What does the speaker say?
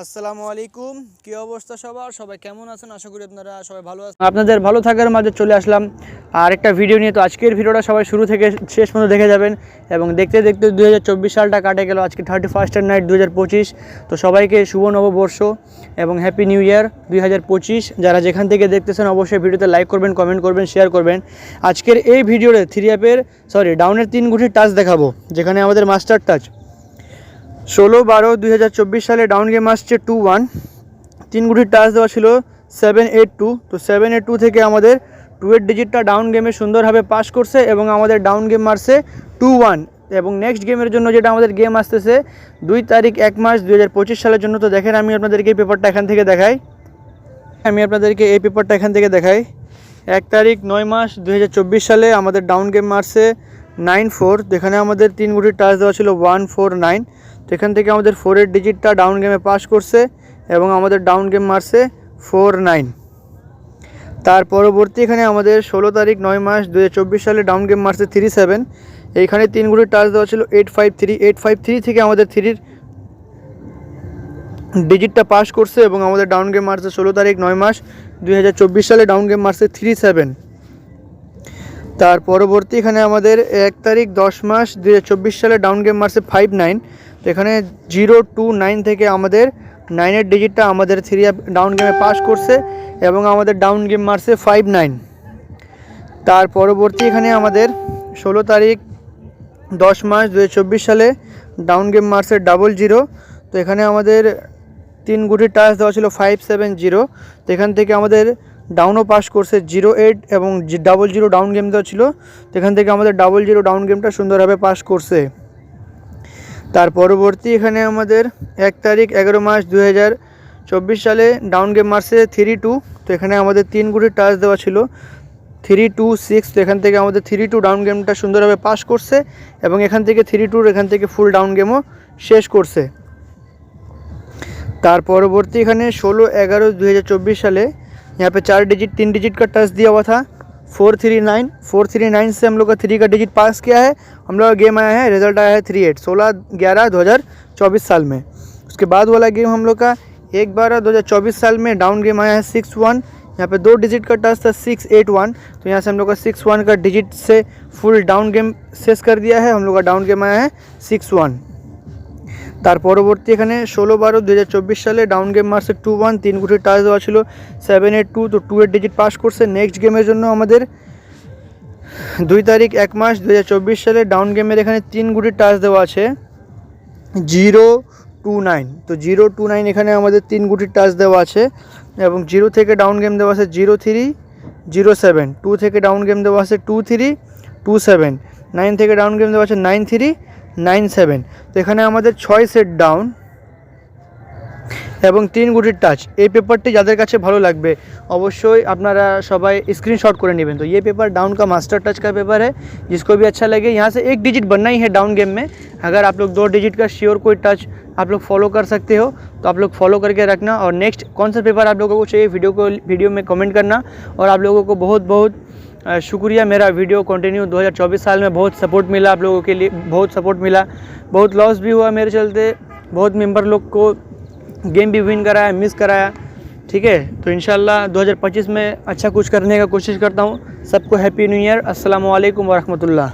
আসসালামু আলাইকুম, কি অবস্থা সবার? সবাই কেমন আছেন? আশা করি আপনারা সবাই ভালো আছেন। আপনাদের ভালো থাকার মাঝে চলে আসলাম আর একটা ভিডিও নিয়ে। তো আজকের ভিডিওটা সবাই শুরু থেকে শেষ পর্যন্ত দেখে যাবেন এবং দেখতে দেখতে 2024 সালটা কাটে গেল। আজকে 31 নাইট 2025। তো সবাইকে শুভ নববর্ষ এবং হ্যাপি নিউ ইয়ার 2025। যারা যেখান থেকে দেখতেছেন অবশ্যই ভিডিওতে লাইক করবেন, কমেন্ট করবেন, শেয়ার করবেন। আজকের এই ভিডিওতে ডাউনের 3 গুটির টাচ দেখাবো, যেখানে আমাদের মাস্টার টাচ 16/12/2024 সালে ডাউন গেম আসছে 2-1। 3 গুটির টাচ দেওয়া ছিল 782। তো 782 থেকে আমাদের 2-এর ডিজিটটা ডাউন গেমে সুন্দরভাবে পাস করছে এবং আমাদের ডাউন গেম মারছে 2-1। এবং নেক্সট গেমের জন্য যেটা আমাদের গেম আসতেছে 2 তারিখ 1 মাস 2025 সালের জন্য। তো দেখেন আমি আপনাদেরকে এই পেপারটা এখান থেকে দেখাই। 1 তারিখ 9 মাস 2024 সালে আমাদের ডাউন গেম মারছে 9-4। যেখানে আমাদের 3 গুটির টাচ দেওয়া ছিল 149। তো এখান থেকে আমাদের 4-এর ডিজিটটা ডাউন গেমে পাস করছে এবং আমাদের ডাউন গেম মারছে 49। তার পরবর্তী এখানে আমাদের 16 তারিখ 9 মাস 2024 সালে ডাউন গেম মারছে 37। এইখানে 3 গুটির টাচ দেওয়া ছিল 853 থেকে আমাদের 3-এর ডিজিটটা পাস করছে এবং আমাদের ডাউন গেম মারছে 16 তারিখ 9 মাস 2024 সালে ডাউন গেম মারছে 37। তার পরবর্তী এখানে আমাদের 1 তারিখ 10 মাস 2024 সালে ডাউন গেম মারছে 59। তো এখানে 029 থেকে আমাদের 9-এর ডিজিটটা আমাদের 3 ডাউন গেমে পাস করছে এবং আমাদের ডাউন গেম মারছে 59। তার পরবর্তী এখানে আমাদের 16 তারিখ 10 মাস 2024 সালে ডাউন গেম মারছে 00। তো এখানে আমাদের 3 গুটির টাচ দেওয়া ছিল 570। তো এখান থেকে আমাদের ডাউনও পাস করছে 08 এবং 00 ডাউন গেম দেওয়া ছিল। তো এখান থেকে আমাদের 00 ডাউন গেমটা সুন্দরভাবে পাস করছে। তার পরবর্তী এখানে আমাদের 1 তারিখ 11 মাস 2024 সালে ডাউন গেম মারছে 32। তো এখানে আমাদের 3 গুটির টাচ দেওয়া ছিল 326। তো এখান থেকে আমাদের 32 ডাউন গেমটা সুন্দরভাবে পাস করছে এবং এখান থেকে 32 এখান থেকে ফুল ডাউন গেমও শেষ করছে। तार परवर्ती एखाने 16/11/2024 साले यहाँ पे 4 डिजिट 3 डिजिट का टच दिया हुआ था 439 से हम लोग का 3 का डिजिट पास किया है। हम लोग का गेम आया है, रिजल्ट आया है 38 16/11/2024 साल में। उसके बाद वाला गेम हम लोग का 1/12/2024 साल में डाउन गेम आया है 61। यहाँ पे 2 डिजिट का टच था 681। तो यहाँ से हम लोग का 61 का डिजिट से फुल डाउन गेम शेष कर दिया है। हम लोग का डाउन गेम आया है 61। तार परवर्ती एखाने 16/12/2024 साले डाउन गेम मारছে 2-1। 3 गुटिर टाच देওয়া ছিল 782। तो 2-এর ডিজিট পাস করছে। নেক্সট গেমের জন্য আমাদের 2 তারিখ 1 মাস 2024 সালে ডাউন গেমের এখানে 3 গুটির টাচ দেওয়া আছে 029। তো 029 এখানে আমাদের 3 গুটির টাচ দেওয়া আছে এবং 0 থেকে ডাউন গেম দেওয়া আছে 0307। 2 থেকে ডাউন গেম দেওয়া আছে 2327। 9 থেকে ডাউন গেম দেওয়া আছে 9397। তো এখানে আমাদের 6 সেট ডাউন এবং 3 গুটির টাच। এই পেপারটি যাদের কাছে ভালো লাগবে অবশ্যই আপনারা সবাই स्क्रीनशॉट করে নেবেন। तो ये पेपर डाउन का मास्टर टच का पेपर है। जिसको भी अच्छा लगे यहाँ से 1 डिजिट बनना ही है डाउन गेम में। अगर आप लोग 2 डिजिट का श्योर कोई टच आप लोग फॉलो कर सकते हो तो आप लोग फॉलो करके रखना। और नेक्स्ट कौन सा पेपर आप लोगों को चाहिए वीडियो में कमेंट करना। और आप लोगों को बहुत बहुत शुक्रिया। मेरा वीडियो कंटिन्यू 2024 साल में बहुत सपोर्ट मिला, आप लोगों के लिए बहुत सपोर्ट मिला। बहुत लॉस भी हुआ मेरे चलते, बहुत मेंबर लोग को गेम भी विन कराया, मिस कराया। ठीक है, तो इंशाल्लाह 2025 में अच्छा कुछ करने का कोशिश करता हूँ। सबको हैप्पी न्यू ईयर। अस्सलामु अलैकुम व रहमतुल्लाह।